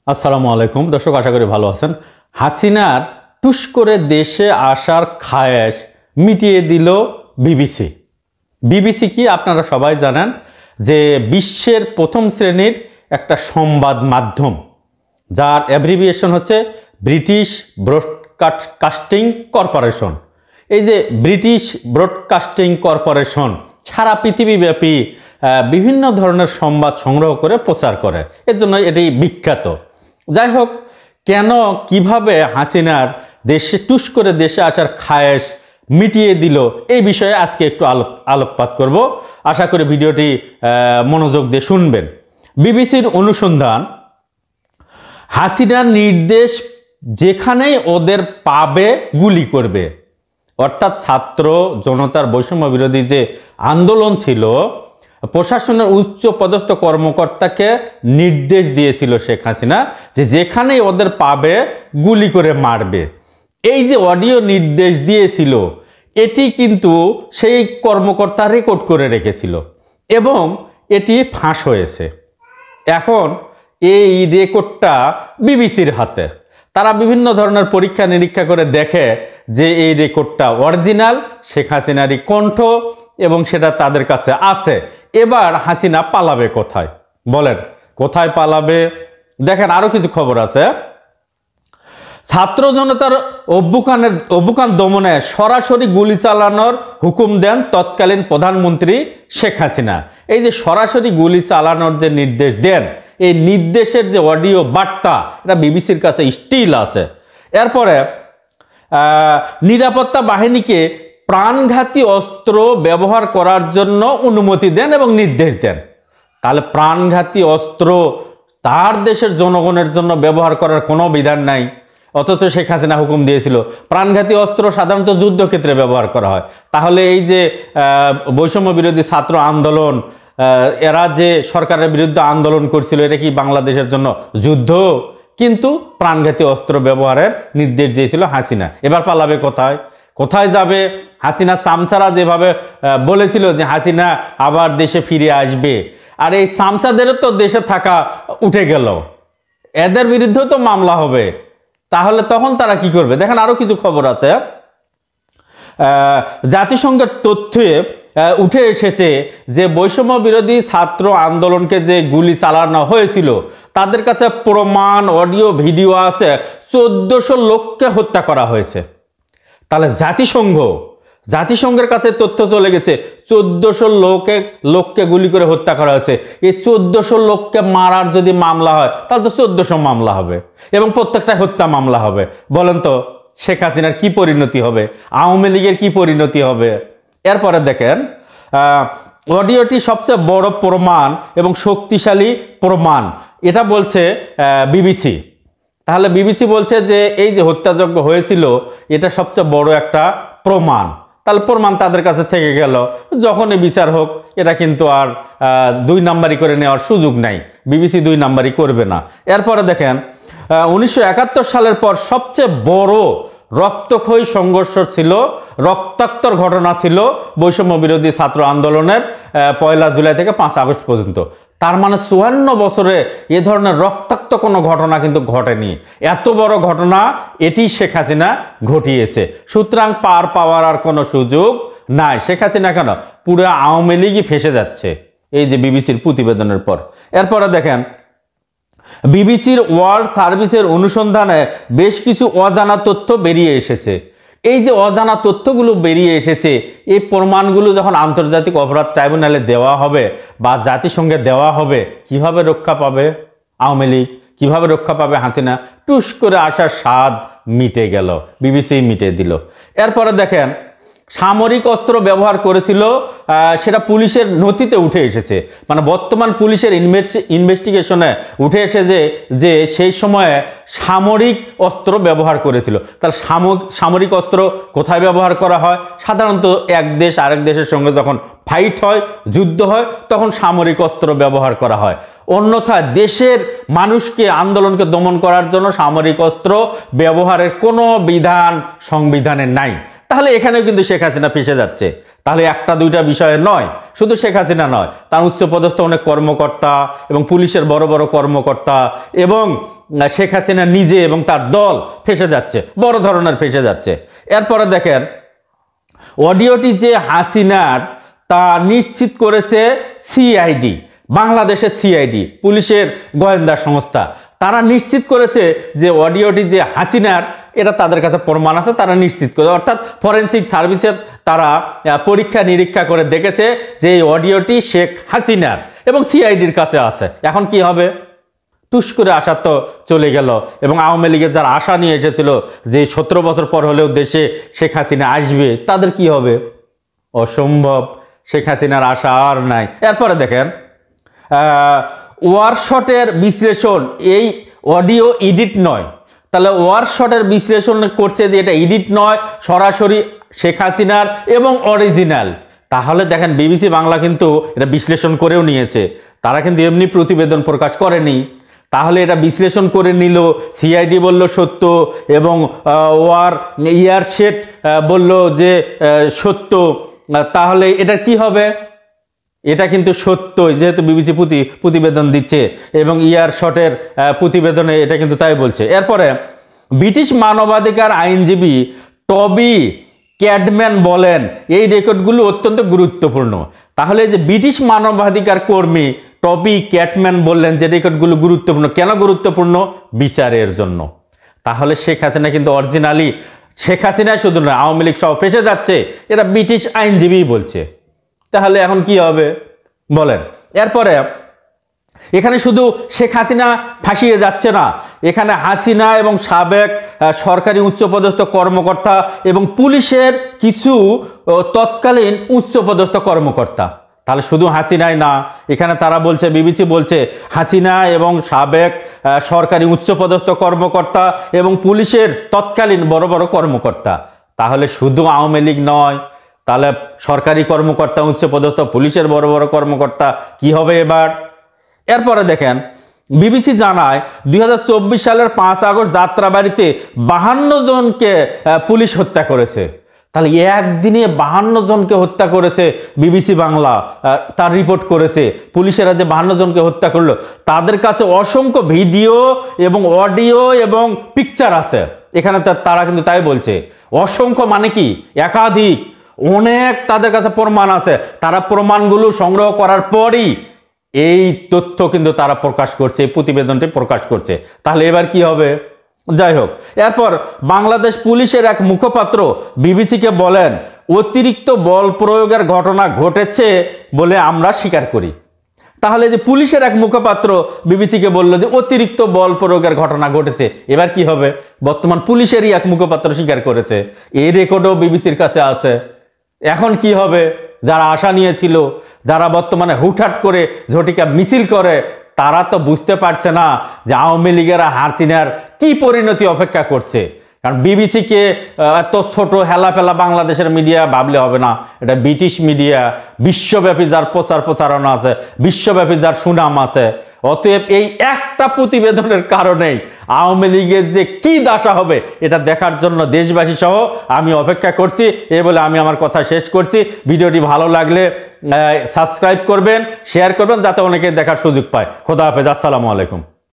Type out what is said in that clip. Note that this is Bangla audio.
আসসালামু আলাইকুম দর্শক, আশা করি ভালো আছেন। হাসিনার টুস করে দেশে আসার খায়েশ মিটিয়ে দিল বিবিসি। বিবিসি কি আপনারা সবাই জানেন যে বিশ্বের প্রথম শ্রেণীর একটা সংবাদ মাধ্যম, যার অ্যাব্রিভিয়েশন হচ্ছে ব্রিটিশ ব্রডকাস্টিং কর্পোরেশন। এই যে ব্রিটিশ ব্রডকাস্টিং কর্পোরেশন সারা পৃথিবীব্যাপী বিভিন্ন ধরনের সংবাদ সংগ্রহ করে প্রচার করে, এর জন্য এটি বিখ্যাত। যাই হোক, কেন কিভাবে হাসিনার দেশে টুস করে দেশে আসার খায়েশ মিটিয়ে দিল এই বিষয়ে আজকে একটু আলোকপাত করব। আশা করি ভিডিওটি মনোযোগ দিয়ে শুনবেন। বিবিসির অনুসন্ধান, হাসিনার নির্দেশ যেখানেই ওদের পাবে গুলি করবে। অর্থাৎ ছাত্র জনতার বৈষম্য বিরোধী যে আন্দোলন ছিল, প্রশাসনের উচ্চ পদস্থ কর্মকর্তাকে নির্দেশ দিয়েছিল শেখ হাসিনা যে যেখানেই ওদের পাবে গুলি করে মারবে। এই যে অডিও নির্দেশ দিয়েছিল, এটি কিন্তু সেই কর্মকর্তা রেকর্ড করে রেখেছিল এবং এটি ফাঁস হয়েছে। এখন এই রেকর্ডটা বিবিসির হাতে। তারা বিভিন্ন ধরনের পরীক্ষা নিরীক্ষা করে দেখে যে এই রেকর্ডটা অরিজিনাল, শেখ হাসিনারই কণ্ঠ এবং সেটা তাদের কাছে আছে। এবার হাসিনা পালাবে কোথায়? বলেন কোথায় পালাবে? দেখেন আরো কিছু খবর আছে। ছাত্র জনতার অভ্যুত্থান দমনে সরাসরি গুলি চালানোর হুকুম দেন তৎকালীন প্রধানমন্ত্রী শেখ হাসিনা। এই যে সরাসরি গুলি চালানোর যে নির্দেশ দেন, এই নির্দেশের যে অডিও বার্তা, এটা বিবিসির কাছে স্টিল আছে। এরপরে নিরাপত্তা বাহিনীকে প্রাণঘাতী অস্ত্র ব্যবহার করার জন্য অনুমতি দেন এবং নির্দেশ দেন। তাহলে প্রাণঘাতী অস্ত্র তার দেশের জনগণের জন্য ব্যবহার করার কোনো বিধান নাই, অথচ শেখ হাসিনা হুকুম দিয়েছিল প্রাণঘাতী অস্ত্র সাধারণত যুদ্ধক্ষেত্রে ব্যবহার করা হয়। তাহলে এই যে বৈষম্য বিরোধী ছাত্র আন্দোলন, এরা যে সরকারের বিরুদ্ধে আন্দোলন করছিল, এটা কি বাংলাদেশের জন্য যুদ্ধ? কিন্তু প্রাণঘাতী অস্ত্র ব্যবহারের নির্দেশ দিয়েছিল হাসিনা। এবার পালাবে কোথায়? কোথায় যাবে? হাসিনা চামচারা যেভাবে বলেছিল যে হাসিনা আবার দেশে ফিরে আসবে, আর এই চামচাদেরও তো দেশে থাকা উঠে গেল, এদের বিরুদ্ধেও তো মামলা হবে। তাহলে তখন তারা কি করবে? দেখেন আরো কিছু খবর আছে। জাতিসংঘের তথ্যে উঠে এসেছে যে বৈষম্য বিরোধী ছাত্র আন্দোলনকে যে গুলি চালানো হয়েছিল, তাদের কাছে প্রমাণ, অডিও, ভিডিও আছে। 1400 লোককে হত্যা করা হয়েছে। তাহলে জাতিসংঘের কাছে তথ্য চলে গেছে 1400 লোককে গুলি করে হত্যা করা হয়েছে। এই 1400 লোককে মারার যদি মামলা হয়, তাহলে তো 1400 মামলা হবে এবং প্রত্যেকটা হত্যা মামলা হবে। বলেন তো শেখ হাসিনার কি পরিণতি হবে? আওয়ামী লীগের কি পরিণতি হবে? এরপরে দেখেন, অডিওটি সবচেয়ে বড় প্রমাণ এবং শক্তিশালী প্রমাণ, এটা বলছে বিবিসি। তাহলে বিবিসি বলছে যে এই যে হত্যাযজ্ঞ হয়েছিল, এটা সবচেয়ে বড় একটা প্রমাণ। তাহলে প্রমাণ তাদের কাছে থেকে গেল, যখনই বিচার হোক এটা কিন্তু আর 2 নাম্বারি করে নেওয়ার সুযোগ নাই। বিবিসি 2 নাম্বারি করবে না। এরপরে দেখেন, 1971 সালের পর সবচেয়ে বড় রক্তক্ষয়ী সংঘর্ষ ছিল, রক্তাক্তর ঘটনা ছিল বৈষম্য বিরোধী ছাত্র আন্দোলনের 1 জুলাই থেকে 5 আগস্ট পর্যন্ত। তার মানে 54 বছরে এ ধরনের রক্তাক্ত কোনো ঘটনা কিন্তু ঘটেনি। এত বড় ঘটনা এটি শেখ হাসিনা ঘটিয়েছে। সুতরাং পার পাওয়ার আর কোনো সুযোগ নাই। শেখ হাসিনা কেন, পুরো আওয়ামী লীগই ফেসে যাচ্ছে এই যে বিবিসির প্রতিবেদনের পর। এরপরে দেখেন, বিবিসির ওয়ার্ল্ড সার্ভিসের অনুসন্ধানে বেশ কিছু অজানা তথ্য বেরিয়ে এসেছে। এই যে অজানা তথ্যগুলো বেরিয়ে এসেছে, এই প্রমাণগুলো যখন আন্তর্জাতিক অপরাধ ট্রাইব্যুনালে দেওয়া হবে বা জাতিসংঘে দেওয়া হবে, কিভাবে রক্ষা পাবে আওয়ামী লীগ? কিভাবে রক্ষা পাবে হাসিনা? টুস করে আসার স্বাদ মিটে গেল, বিবিসি মিটে দিল। এরপরে দেখেন, সামরিক অস্ত্র ব্যবহার করেছিল, সেটা পুলিশের নথিতে উঠে এসেছে। মানে বর্তমান পুলিশের ইনভেস্টিগেশনে উঠে এসেছে যে সেই সময়ে সামরিক অস্ত্র ব্যবহার করেছিল। তাহলে সামরিক অস্ত্র কোথায় ব্যবহার করা হয়? সাধারণত এক দেশ আরেক দেশের সঙ্গে যখন ফাইট হয়, যুদ্ধ হয়, তখন সামরিক অস্ত্র ব্যবহার করা হয়। অন্যথায় দেশের মানুষকে, আন্দোলনকে দমন করার জন্য সামরিক অস্ত্র ব্যবহারের কোনো বিধান সংবিধানে নাই। তাহলে এখানেও কিন্তু শেখ হাসিনা ফেসে যাচ্ছে। তাহলে একটা দুইটা বিষয়ে নয়, শুধু শেখ হাসিনা নয়, তার উচ্চপদস্থ অনেক কর্মকর্তা এবং পুলিশের বড় বড় কর্মকর্তা এবং শেখ হাসিনা নিজে এবং তার দল ফেঁসে যাচ্ছে, বড় ধরনের ফেঁসে যাচ্ছে। এরপরে দেখেন অডিওটি যে হাসিনার, তা নিশ্চিত করেছে সিআইডি, বাংলাদেশের সিআইডি, পুলিশের গোয়েন্দা সংস্থা। তারা নিশ্চিত করেছে যে অডিওটি যে হাসিনার, এটা তাদের কাছে প্রমাণ আছে, তারা নিশ্চিত করে, অর্থাৎ ফরেনসিক সার্ভিসে তারা পরীক্ষা নিরীক্ষা করে দেখেছে যে এই অডিওটি শেখ হাসিনার এবং সিআইডির কাছে আছে। এখন কি হবে? টুস করে আশা তো চলে গেল, এবং আওয়ামী লীগের যারা আশা নিয়ে এসেছিল যে 17 বছর পর হলেও দেশে শেখ হাসিনা আসবে, তাদের কি হবে? অসম্ভব, শেখ হাসিনার আশা আর নাই। এরপরে দেখেন ওয়ারশটের বিশ্লেষণ, এই অডিও এডিট নয়, তাহলে ওয়ারশটের বিশ্লেষণ করছে যে এটা এডিট নয়, সরাসরি শেখ হাসিনার এবং অরিজিনাল। তাহলে দেখেন বিবিসি বাংলা কিন্তু এটা বিশ্লেষণ করেও নিয়েছে, তারা কিন্তু এমনি প্রতিবেদন প্রকাশ করেনি। তাহলে এটা বিশ্লেষণ করে নিল, সিআইডি বলল সত্য এবং ইয়ারশেট বলল যে সত্য, তাহলে এটা কি হবে? এটা কিন্তু সত্যই, যেহেতু বিবিসি প্রতিবেদন দিচ্ছে এবং ইয়ারশটের প্রতিবেদনে এটা কিন্তু তাই বলছে। এরপরে ব্রিটিশ মানবাধিকার আইনজীবী টবি ক্যাডম্যান বলেন এই রেকর্ডগুলো অত্যন্ত গুরুত্বপূর্ণ। তাহলে যে ব্রিটিশ মানবাধিকার কর্মী টবি ক্যাডম্যান বললেন যে রেকর্ডগুলো গুরুত্বপূর্ণ। কেন গুরুত্বপূর্ণ? বিচারের জন্য। তাহলে শেখ হাসিনা কিন্তু অরিজিনালি, শেখ হাসিনা শুধু নয়, আওয়ামী লীগ সহ ফেঁসে যাচ্ছে, এটা ব্রিটিশ আইনজীবী বলছে। তাহলে এখন কি হবে বলেন? এরপরে এখানে শুধু শেখ হাসিনা ফাঁসিয়ে যাচ্ছে না, এখানে হাসিনা এবং সাবেক সরকারি উচ্চপদস্থ কর্মকর্তা এবং পুলিশের কিছু তৎকালীন উচ্চপদস্থ কর্মকর্তা। তাহলে শুধু হাসিনাই না, এখানে তারা বলছে, বিবিসি বলছে হাসিনা এবং সাবেক সরকারি উচ্চপদস্থ কর্মকর্তা এবং পুলিশের তৎকালীন বড় বড় কর্মকর্তা। তাহলে শুধু আওয়ামী লীগ নয়, তাহলে সরকারি কর্মকর্তা, উচ্চপদস্থ পুলিশের বড় বড় কর্মকর্তা কি হবে এবার? এরপরে দেখেন বিবিসি জানায় 2024 সালের 5 আগস্ট যাত্রাবাড়িতে 52 জনকে পুলিশ হত্যা করেছে। তাহলে একদিনে 52 জনকে হত্যা করেছে বিবিসি বাংলা, তার রিপোর্ট করেছে। পুলিশেরা যে 52 জনকে হত্যা করলো, তাদের কাছে অসংখ্য ভিডিও এবং অডিও এবং পিকচার আছে। এখানে তারা কিন্তু তাই বলছে, অসংখ্য মানে কি একাধিক, অনেক তাদের কাছে প্রমাণ আছে। তারা প্রমাণগুলো সংগ্রহ করার পরই এই তথ্য কিন্তু তারা প্রকাশ করছে, এই প্রতিবেদনটি প্রকাশ করছে। তাহলে এবার কি হবে? যাই হোক, এরপর বাংলাদেশ পুলিশের এক মুখপাত্র বিবিসিকে বলেন অতিরিক্ত বল প্রয়োগের ঘটনা ঘটেছে বলে আমরা স্বীকার করি। তাহলে যে পুলিশের এক মুখপাত্র বিবিসিকে বলল যে অতিরিক্ত বল প্রয়োগের ঘটনা ঘটেছে, এবার কি হবে? বর্তমান পুলিশেরই এক মুখপাত্র স্বীকার করেছে, এই রেকর্ডও বিবিসির কাছে আছে। এখন কি হবে? যারা আশা নিয়েছিল, যারা বর্তমানে হুটহাট করে ঝটিকা মিছিল করে, তারা তো বুঝতে পারছে না যে আওয়ামী লীগের আর হাসিনার কি পরিণতি অপেক্ষা করছে। কারণ বিবিসিকে এত ছোট হেলাফেলা বাংলাদেশের মিডিয়া ভাবলে হবে না, এটা ব্রিটিশ মিডিয়া, বিশ্বব্যাপী যার প্রচারণা আছে, বিশ্বব্যাপী যার সুনাম আছে। অতএব এই একটা প্রতিবেদনের কারণেই আওয়ামী লীগের যে কি দশা হবে এটা দেখার জন্য দেশবাসী সহ আমি অপেক্ষা করছি। এই বলে আমি আমার কথা শেষ করছি। ভিডিওটি ভালো লাগলে সাবস্ক্রাইব করবেন, শেয়ার করবেন, যাতে অনেকে দেখার সুযোগ পায়। খোদা হাফেজ, আসসালামু আলাইকুম।